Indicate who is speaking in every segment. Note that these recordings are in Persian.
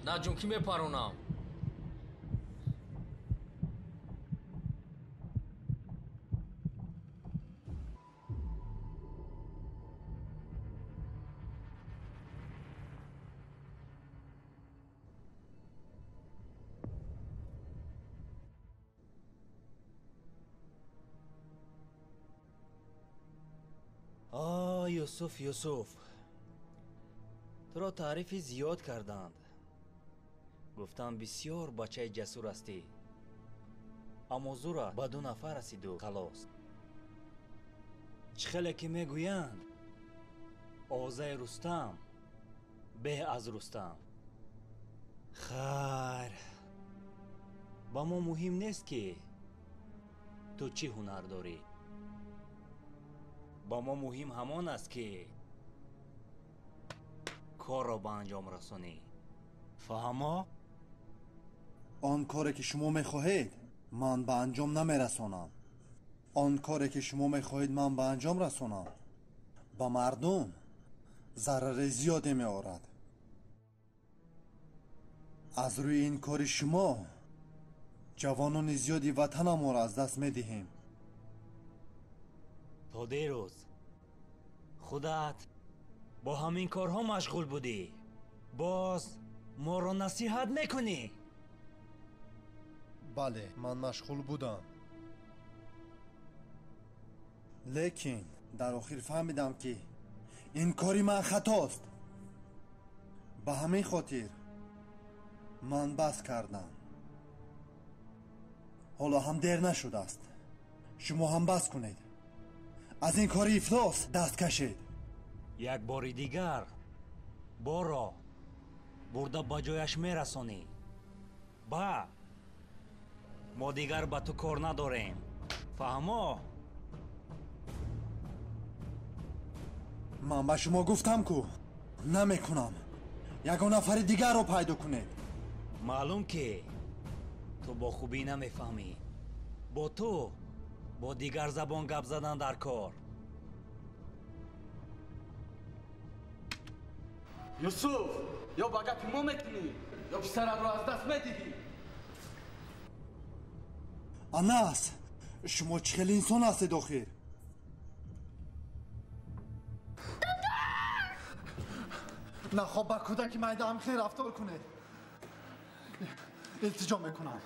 Speaker 1: نه جون کی میپرونم
Speaker 2: یوسف تو را تعریفی زیاد کردند گفتم بسیار بچه جسور هستی اما زورا به 2 نفر رسید و خلاص چخیلی که میگویند آوازه رستم به از رستم خیر با ما مهم نیست که تو چی هنر داری با ما مهم همان است که کار را به انجام رسانی فهمو؟
Speaker 3: آن کاری که شما میخواهید من به انجام نمیرسانم آن کاری که شما میخواهید من به انجام رسانم با مردم ضرر زیادی میآورد از روی این کار شما جوانان زیادی وطنم را از دست میدهیم
Speaker 2: تا دیروز خودت با همین کارها مشغول بودی باز ما را نصیحت میکنی
Speaker 3: بله من مشغول بودم لیکن در آخر فهمیدم که این کاری من خطاست به همین خاطر من بس کردم حالا هم دیر نشده است شما هم بس کنید از این کاری افلاس دست کشید
Speaker 2: یک باری دیگر برو برده با جایش میرسانی با ما دیگر با تو کار نداریم فهمو؟
Speaker 3: من به شما گفتم کو نمیکنم یگان نفر دیگر رو پیدا کنید
Speaker 2: معلوم که تو با خوبی نمیفهمی با تو با دیگر زبان گپ زدن در کار
Speaker 4: یوسف یا با گپی ما میکنی یا پسرم را از دست میدیدی
Speaker 3: انس شما چخیل انسان هستید آخر نه خب با کودک میده همخیر رفتار کنید التجا میکنم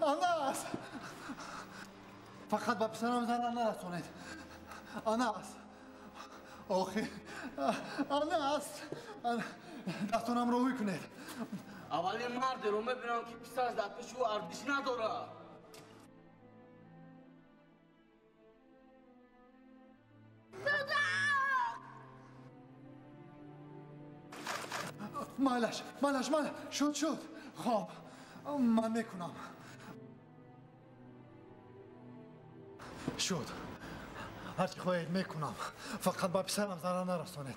Speaker 3: انس فقط با پسرم زنن نرسونید انس آخه انس دستانم روی کنید
Speaker 4: اولی مرد رو میبینم که پسرش در پیش او ارزش نداره
Speaker 3: مالش شد خواب من میکنم شد هرچی خواهید میکنم فقط با پسرم ضرر نرسانید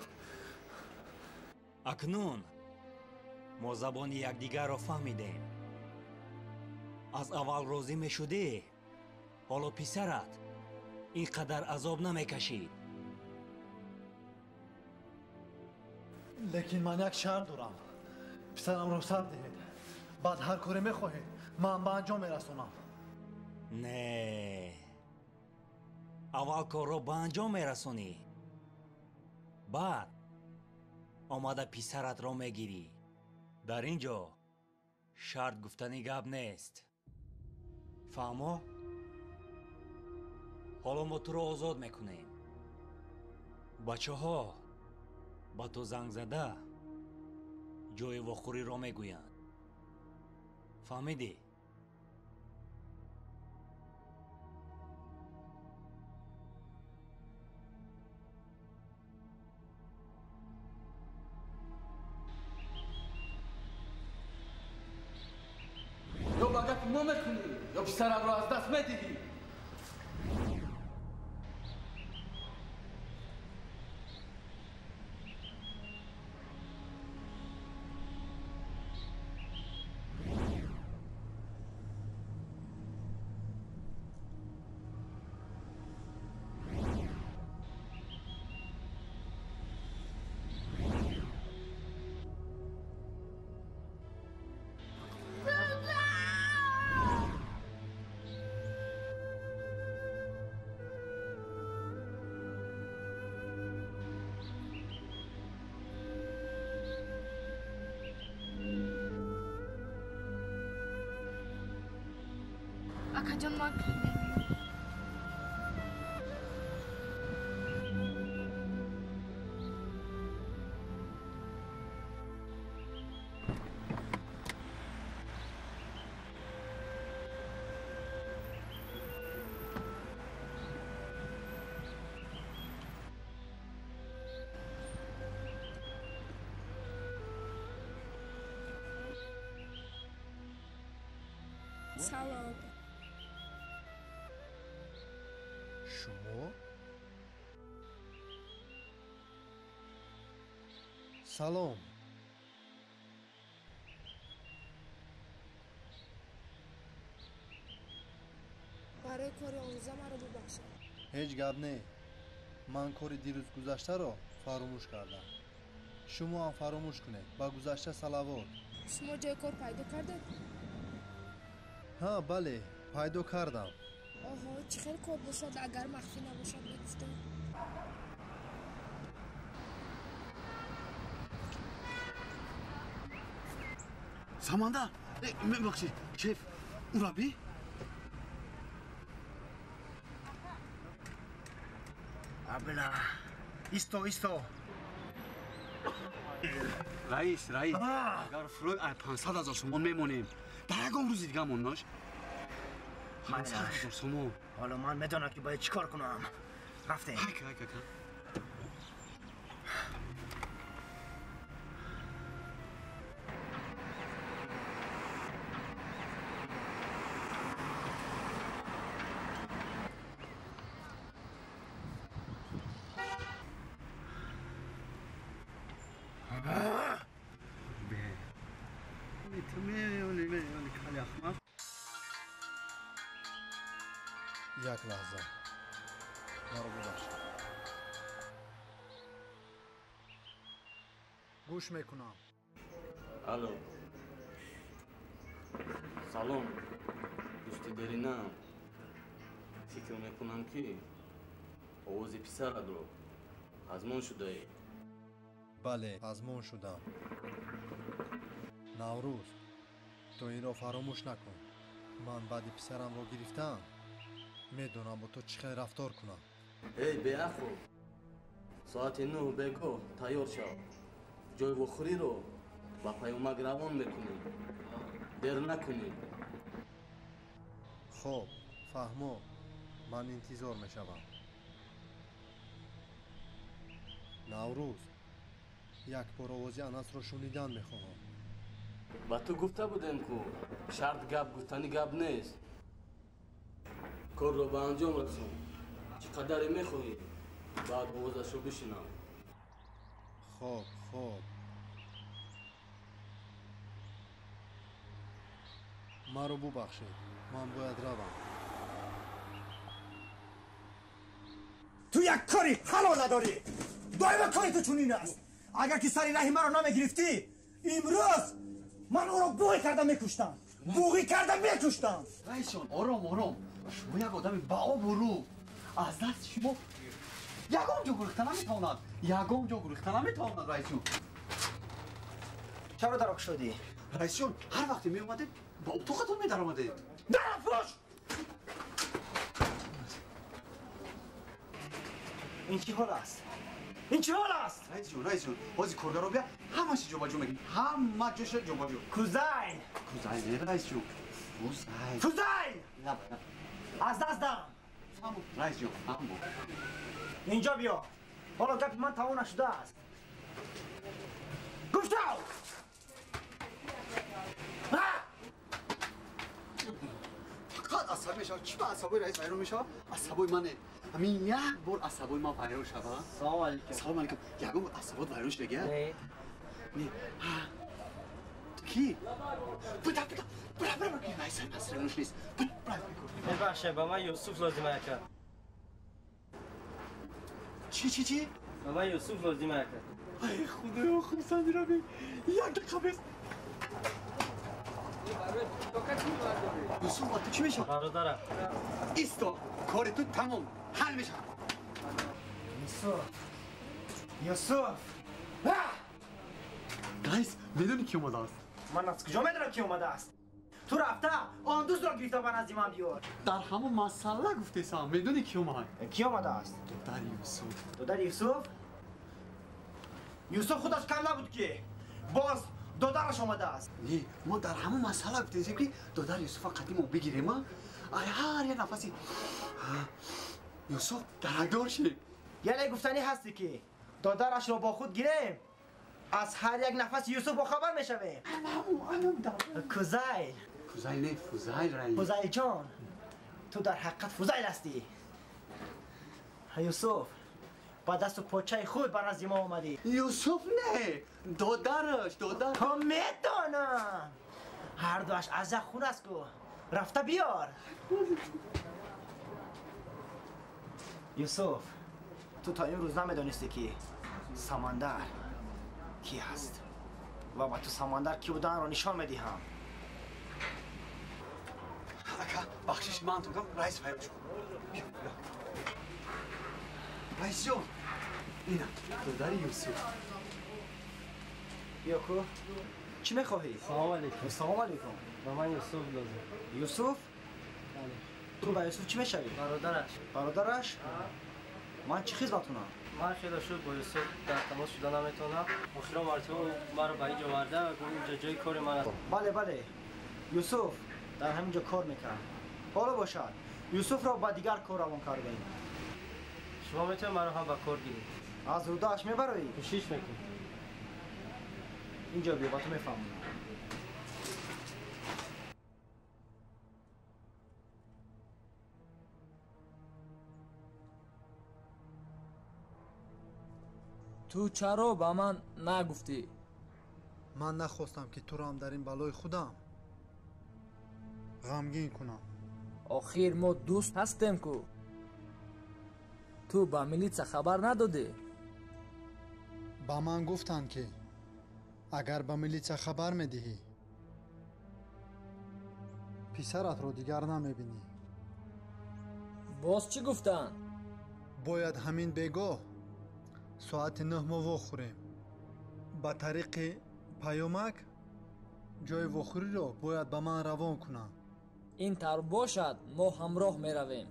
Speaker 2: اکنون ما زبان یکدیگر را فهمیدیم از اول راضی میشدی حالا پسرت اینقدر عذاب نمیکشید
Speaker 3: لیکن من یک شرط دارم پسرم رو سر دهید بعد هر کاری میخواهید من به انجام میرسونم
Speaker 2: نه اول کار رو به انجام میرسونی بعد آمده پسرت را میگیری در اینجا شرط گفتنی گپ نیست فهمو؟ حالا ما تو را آزاد میکنیم بچه ها با تو زنگ زده جای وخوری را میگویند فهمیدی؟
Speaker 4: یا با گپ ما میکنی یا پسرم رو از دست میدی.
Speaker 1: Akajon mak. Salam.
Speaker 3: شما؟ سلام.
Speaker 1: برای کاری آموزه مرا ببخشید.
Speaker 3: هیچ گپ نه. من کاری دیروز گذشته را فراموش کردم. شما هم فراموش کنید. با گذشته صلوات.
Speaker 1: شما جای کار پیدا کردید؟
Speaker 3: ها بله، پیدا کردم.
Speaker 1: آها چه خیلی کار باشد اگر مخفی نباشد بگفتم.
Speaker 4: Samandar, ببخشید شیف اون را بی؟
Speaker 5: ابلا ایستو
Speaker 4: رئیس اگر فروغ 500,000 سومون میمونیم در یکم روزی دیگه مونناش 500,000 سومون.
Speaker 5: حالا من میدونم که باید چیکار کنم. رفتیم.
Speaker 4: های
Speaker 3: یک لحظه. مرا ببخشید. گوش میکنم.
Speaker 4: الو سلام دوستی دارینم. فکر میکنم که آواز پسرت رو آزمون شده ای.
Speaker 3: بله آزمون شدم. نوروز تو این را فراموش نکن. من بعد پسرم را گرفتم. میدونم با تو چقدر رفتار کنم.
Speaker 4: ای بیاخو ساعت 9 بگو تیار شو. جای بخوری رو با پیامک روان میکنی. دیر نکنی.
Speaker 3: خب فهمو. من انتظار میشوم. نوروز یک بار آواز انس را شنیدن میخواهم.
Speaker 4: با تو گفته بودم که شرط گپ گفتنی گپ نیست. کار رو به انجام رسون. چقدر میخوایی بعد آوازش رو بشنم.
Speaker 3: خب مرا ببخشید. من باید روم.
Speaker 5: تو یک کاری حلال نداری. دائما کاری تو چنین است. اگر که سری رحیم را نمیگرفتی امروز من او را بوغی کردم میکشتم.
Speaker 4: رئیس جان آرام. شما یک آدم با برو. از دست شما یگان جا گریخته نمیتواند. رئیس جان
Speaker 5: چرا دراک شدی؟
Speaker 4: رئیس جان هر وقتی می اومدید با اتاقتون می در آمدید.
Speaker 5: درم فروش! این چی حال است؟ این چه حال است؟
Speaker 6: رئیس جون بازی کردارو بیا همش جوبا جو میگیم همه جوش جوبا جو
Speaker 5: کوزایل
Speaker 6: کوزایل رئیس جون
Speaker 5: کوزایل
Speaker 6: نه
Speaker 5: از دست دارم
Speaker 6: رئیس جون هم بود
Speaker 5: اینجا بیا حالا گپ من تمام نشده است گفتم
Speaker 6: فقط عصبی میشه چی با عصبی رئیس پیرو میشه عصبی منه همین یک بار عصبی ما پیرو شده
Speaker 5: سلام علیکم
Speaker 6: سلام علیکم یکم عصبات پیروش دیگه
Speaker 5: نه
Speaker 6: کی بودا برا کی رئیس مسئولش نیست برا
Speaker 7: ببخشید با من یوسف لازمه کرد
Speaker 6: چی
Speaker 7: با من یوسف لازمه کرد
Speaker 6: ای خدایا خوب سندی بی یک دقیقه بس یوسف با تو چی میشه؟
Speaker 7: برادرم
Speaker 6: ایستا کار تو تمام حل میشه
Speaker 5: یوسف
Speaker 6: رئیس میدونی کی اومده است؟
Speaker 5: من از کجا میدونم کی اومده است تو رفته آن دوست را گرفته به نزد من بیار
Speaker 6: در همون مسئله گفته سام میدونی کی اومد؟
Speaker 5: کی اومده است
Speaker 6: در یوسف
Speaker 5: دادر یوسف یوسف خودش کم نبود که باز دادرش اومده است
Speaker 6: نه ما در همون مسئله گفتیم که دادر یوسف قدیمو بگیریم ای هر یه نفسی یوسف درکدار شه
Speaker 5: یعنی گفتنی هستی که دادرش را با خود گیریم از هر یک نفس یوسف با خبر میشویم کوزایل
Speaker 6: کوزایل نه فوزایل رئیس
Speaker 5: فوزایل جان تو در حقیقت فوزایل هستی یوسف با دست و پاچه خود بر نزد ما آمدی
Speaker 6: یوسف نه دادرش دادر
Speaker 5: تو میدانم هر دوش از یک خون است کو رفته بیار یوسف تو تا این روز نمیدانستی که سمندر کی هست و با تو سمندر کی بودن رو نشان میدهم
Speaker 6: اکا بخشش من تو کم رئیس پیروش کن رئیس جان اینا دادر یوسف
Speaker 5: بیا کو چی میخواهی؟
Speaker 7: سلام علیکم
Speaker 5: سلام علیکم
Speaker 7: با من یوسف لازم
Speaker 5: یوسف؟ تو با یوسف چی میشوی؟ برادرش؟ من چی خدمتونم؟
Speaker 7: من خیلی شد با یوسف در تماس شده نمیتونم آخرا مرتبه او مرا به اینجا ورده و گفت اینجا جای کار من است
Speaker 5: بله یوسف در همینجا کار میکرد حالا باشد یوسف را با دیگر کار روان کرده ایم
Speaker 7: شما میتونید مرا هم به کار گیرید
Speaker 5: از روداش میبروی؟
Speaker 7: کوشش میکنید
Speaker 5: اینجا بیا با تو میفهمم
Speaker 8: تو چرا با من نگفتی؟
Speaker 3: من نخواستم که تو را هم در این بلای خودم غمگین کنم
Speaker 8: آخر ما دوست هستیم کو تو با میلیسا خبر ندادی؟
Speaker 3: با من گفتند که اگر به میلیسا خبر میدهی پسرت را دیگر نمیبینی
Speaker 8: باز چی گفتن؟
Speaker 3: باید همین بگاه ساعت 9 ما واخوریم با طریق پیامک جای واخوری را باید به من روان کنم
Speaker 8: این طور باشد ما همراه میرویم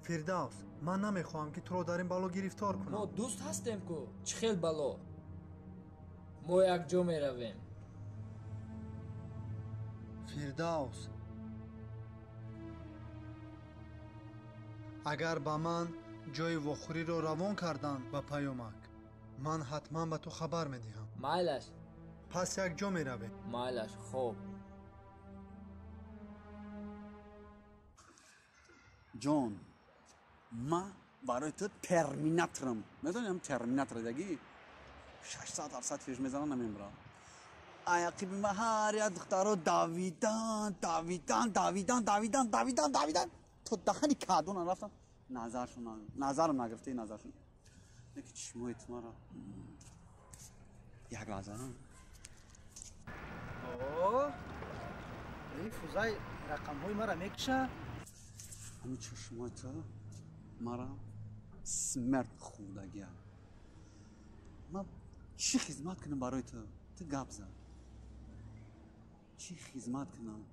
Speaker 3: فردوس من نمیخواهم که تو را در این بلا گرفتار کنم
Speaker 8: ما دوست هستیم کو چه خیل بلا ما یک جا میرویم
Speaker 3: فردوس اگر با من جای واخوری را روان کردن با پیامک من حتما به تو خبر میدهم
Speaker 8: مایلش
Speaker 3: پس یک جا میرویم
Speaker 8: مایلش خوب
Speaker 6: جان من برای تو ترمیناترم میدونیم ترمیناتر دیگه 600 فیش میزنم نمیمرم عقیب ما هر یک دخترو داویدان تو دهنی کادون رفتم نظرم نگرفته نظرشون نکی چشمایت ما را یک لحظه
Speaker 5: این فوزای رقم های مرا میکشه
Speaker 6: همین چشمایت مرا سمرد خودگی من چی خدمت کنم برای تو گپ زن چی خدمت کنم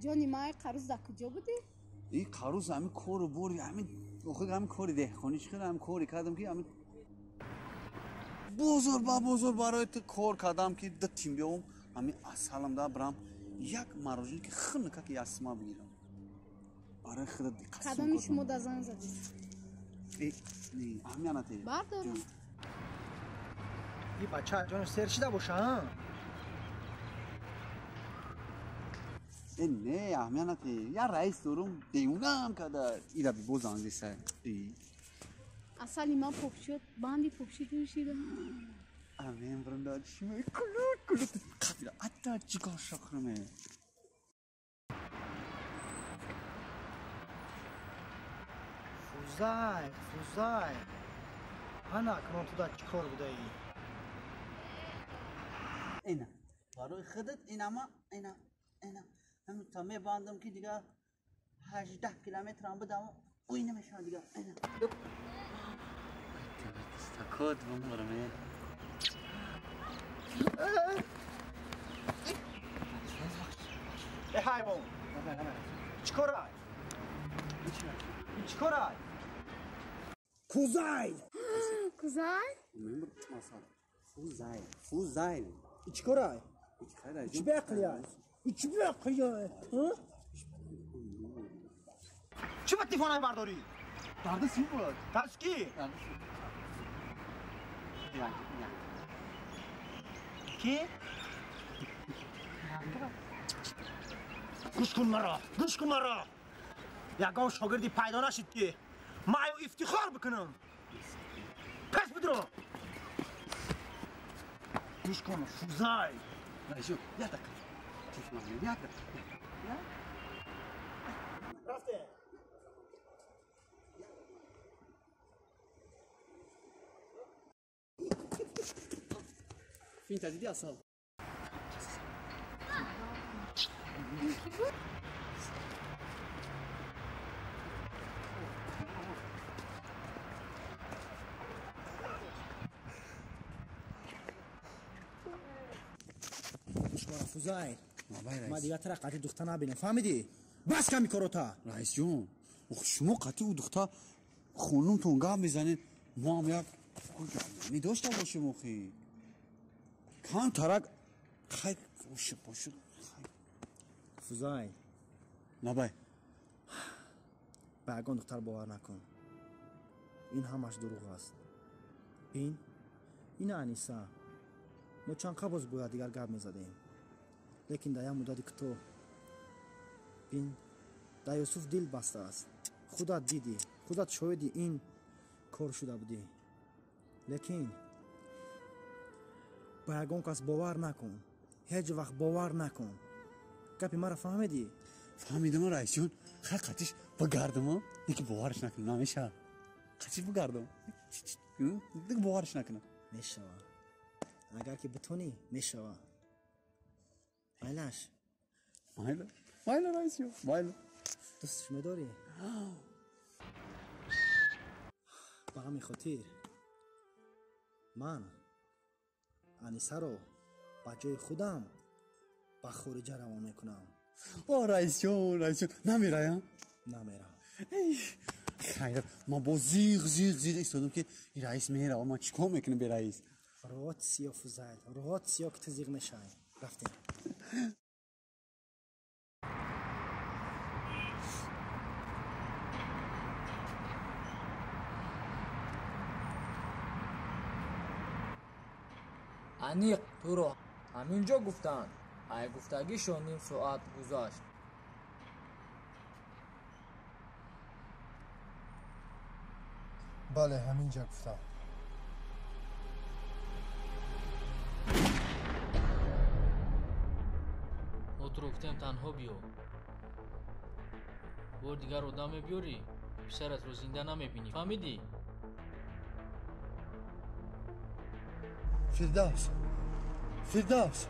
Speaker 9: جانی ما قروز در کجا بودی؟
Speaker 6: این قروز همین کار بردی همین خود همین کاری دهخانی چی همین کاری کردم که همین بزرگ برای تو کار کردم که ده تیم بیام همین اصلم دا برام یک مراجعه که خیلی که یاسما بگیرم برای خود دقت
Speaker 9: کدام شما در زن زدید؟
Speaker 6: نه همین نتی
Speaker 9: بردارم
Speaker 5: این بچه جانش سر شده باشه ها؟
Speaker 6: نه همین نتی یا رئیس دارم دیونم کدر ایده بی بازنزی سر
Speaker 9: اصلی ما پوپ شد باندی پوپ شد دوشیده
Speaker 6: همین برنداد شما کلوت خفیده حتی چیکار شکرمه
Speaker 5: فوزای انا کنون تو دا چیکار بوده ای؟
Speaker 6: اینا برای خودت اینا همین تا می باندم که دیگه 18 کیلومتر هم بدم و اینه میشن دیگه اینا استکاد بمرمه
Speaker 5: ای حیوان چیکارای؟ چیکارای؟ کوزای
Speaker 6: فوزای
Speaker 5: چیکارای؟ چی بقلیای؟ چی بقلیای؟ چی با تیفانای برداری؟
Speaker 6: درد سی بود
Speaker 5: درس کی؟ کی؟ گوش کن مرا یکان شاگردی پیدا نشد که معیو افتخار بکنم پس بدرو گوش کن فوزای
Speaker 6: رایشو یا دقیقه تیفانه یا دقیقه
Speaker 5: رفته
Speaker 4: finta di ação.
Speaker 5: فوزای ما دیگه ترا قطع دختر نبینم فهمیدی؟ بس کمی کاروتا
Speaker 6: رئیس جون شما قطع و دختر خونمتون گام میزنید ما هم یک می داشته باشیم اخی کم ترک خیلی باشه
Speaker 5: فوزای
Speaker 6: نبای
Speaker 5: به اگان دختر باور نکن این همش دروغ است این انیسا ما چند قبض باید دیگر گپ میزدیم لیکن در یک مدتی که تو این در یوسف دل بسته است خودت دیدی خودت شاهدی این کار شده بودی لیکن به یگان کس باور نکن هیچ وقت باور نکن گپی مرا فهمیدی؟
Speaker 6: فهمیدم رئیس جون خیلی قطعش بگردم دیگه باورش نکنم نمیشه قطعش بگردم دیگه باورش نکنم
Speaker 5: میشوه اگر که بتونی میشوه مایلش
Speaker 6: مایل رئیس جون مایل
Speaker 5: دوستش میداری؟ به همین خاطر من انیسه رو با جای خودم به خارج روان میکنم
Speaker 6: رئیس جون نمیره
Speaker 5: نمیرم
Speaker 6: خیر ما با زیغ ایستادم که این رئیس میره و ما چیکار میکنیم به رئیس
Speaker 5: راحت سیاه فوزای راحت سیاه که تزیغ میشه رفتیم
Speaker 8: انیق تو رو همینجا گفتن ای گفتگیشون نیم ساعت گذاشت
Speaker 10: بله همینجا گفتم
Speaker 7: ما تو رو گفتیم تنها بیو بار دیگر آدم بیاری پسرت رو زنده نمیبینی فهمیدی؟
Speaker 10: فردوس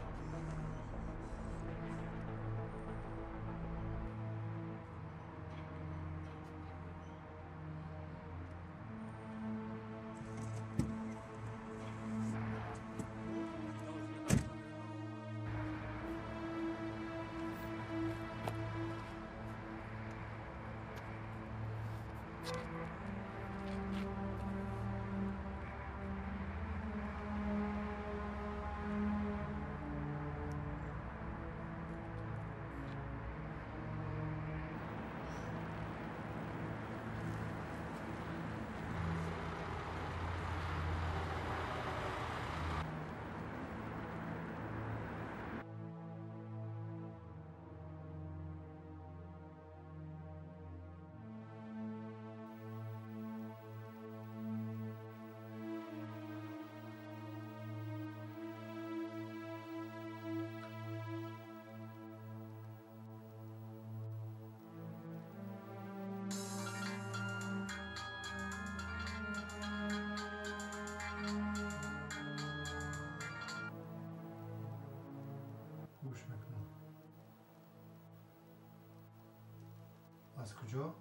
Speaker 3: از کجا؟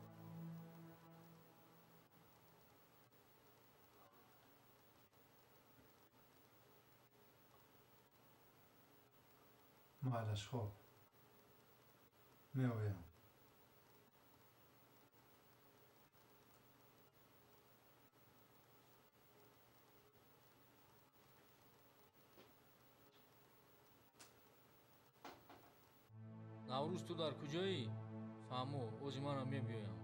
Speaker 3: معلش خب می آیم.
Speaker 8: наврӯз ту дар куҷоӣ? фаҳмо ози манам мебиёям.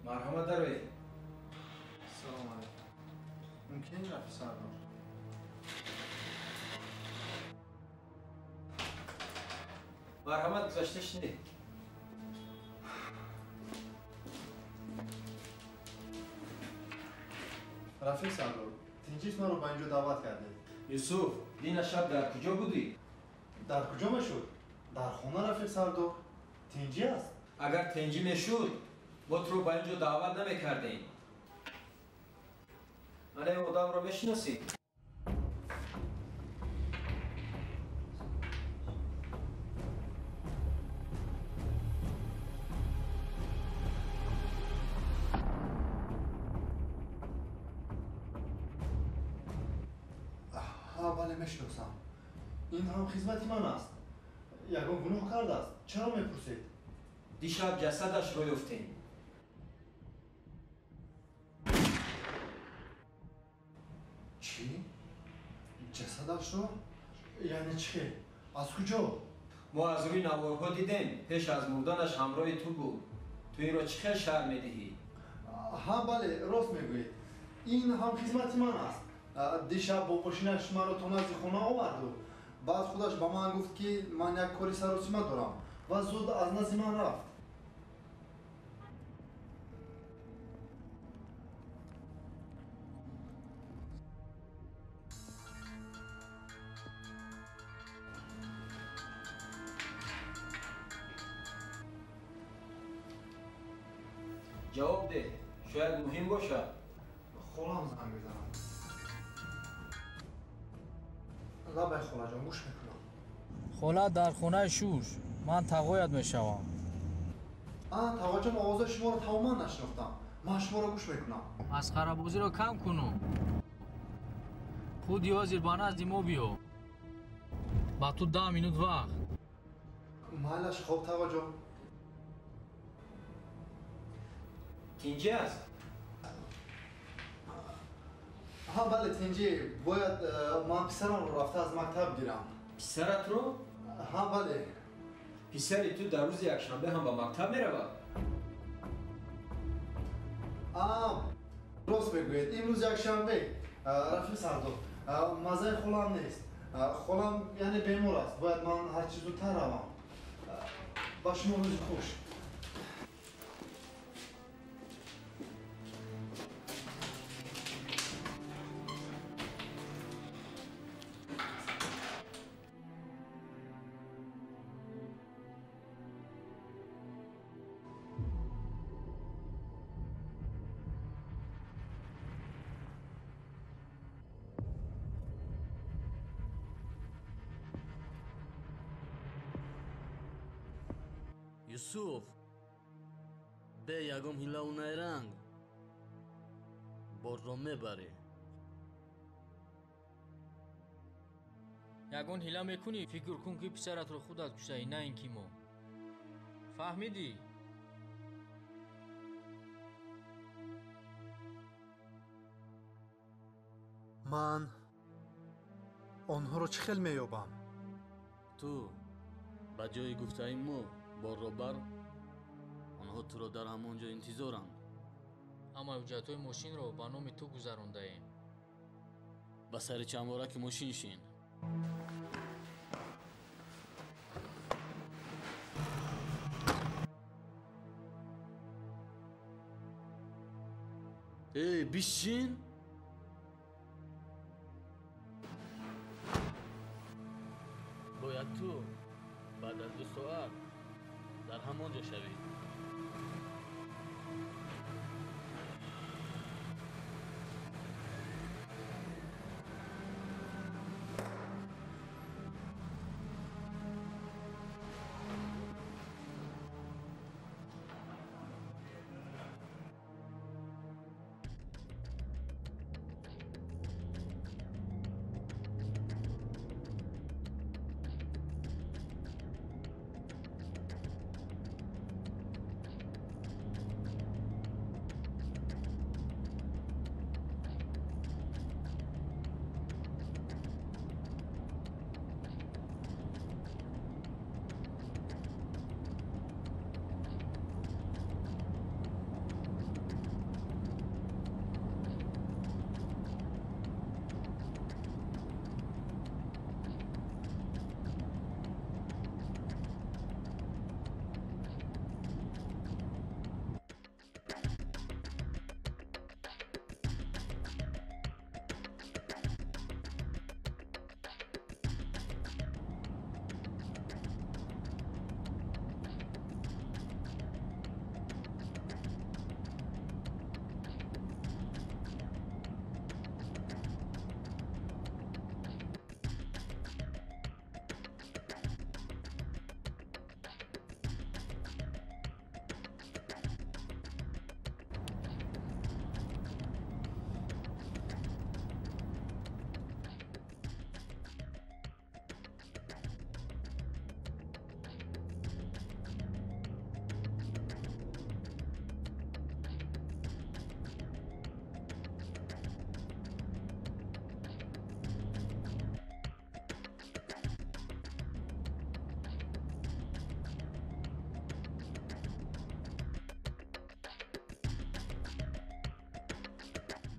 Speaker 5: مرحمت دارید. سلام علیکم. ممکنه رفت سردار. مرحمت گذاشته شدید.
Speaker 3: رفیق سردار تینجیس ما رو با اینجا دعوت کرده.
Speaker 5: یوسف دین شب در کجا بودی؟
Speaker 3: در کجا میشد؟ در خونه رفیق سردار. تینجی است.
Speaker 5: اگر تنجی میشد ما تو رو با اینجا دعوت نمیکردیم. من این آدم رو میشناسی؟
Speaker 3: ها بله میشناسم. این هم خدمتی من است. یگان گناه کرده است. چرا میپرسید؟
Speaker 5: دیشب جسدش رو یافتیم.
Speaker 3: چی؟ جسدش رو؟ یعنی چی؟ از کجا؟
Speaker 5: ما از روی نوارها دیدیم پیش از مردنش همراه تو بود. تو این رو چه خیلی شرم میدهی؟
Speaker 3: ها بله راست میگویید. این هم خدمتی من است. دیشب با ماشینش مرا تا نزد خانه آورد و بعد خودش با من گفت که من یک کاری سراسیمه دارم و زود از نزد من رفت.
Speaker 5: جواب ده. شاید مهم باشه.
Speaker 3: خالم زنگ میزنم. لبه خاله جان گوش میکنم.
Speaker 8: хола дар хонаи шуш. ман тағоят мешавам.
Speaker 3: تقا جان آواز شما رو تماما نشناختم. من شما رو گوش میکنم.
Speaker 8: масхарабозиро кам куну. худи ҳозир ба назди мо биё. ба ту 10 минут вақт.
Speaker 3: مالش خوب تقا جان.
Speaker 5: تینجی است.
Speaker 3: ها بله تینجی باید من پسرم رو رفته از مکتب گیرم.
Speaker 5: پسرت رو؟
Speaker 3: ها بله.
Speaker 5: پسری تو در روز یکشنبه هم به مکتب میرود؟
Speaker 3: راست میگوید امروز یکشنبه. رفیق سردار مزه خالم نیست. خالم یعنی بیمار است. باید من هر چیز زودتر روم. با شما روز خوش.
Speaker 4: юсуф бе ягом ҳилаву найранг борро мебарӣ.
Speaker 8: ягон ҳила мекунӣ фикр кун ки писаратро худат кушаӣ на ин ки мо. фаҳмидӣ?
Speaker 3: من آنها رو چه خیلی میابم؟
Speaker 4: ту ба ҷои гуфтаи мо баробар онҳо туро дар ҳамон ҷо интизоранд.
Speaker 8: аммо ҳуҷҷатҳои мошинро ба номи ту гузарондаем.
Speaker 4: ба сари чамбораки мошин шин. бишин. бояд ту баъд аз 2 соат дар ҳамон ҷо шавӣ.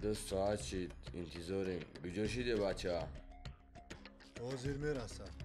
Speaker 10: دو ساعت شد انتظاریم. کجا شده بچه ها؟
Speaker 3: حاضر میرسم.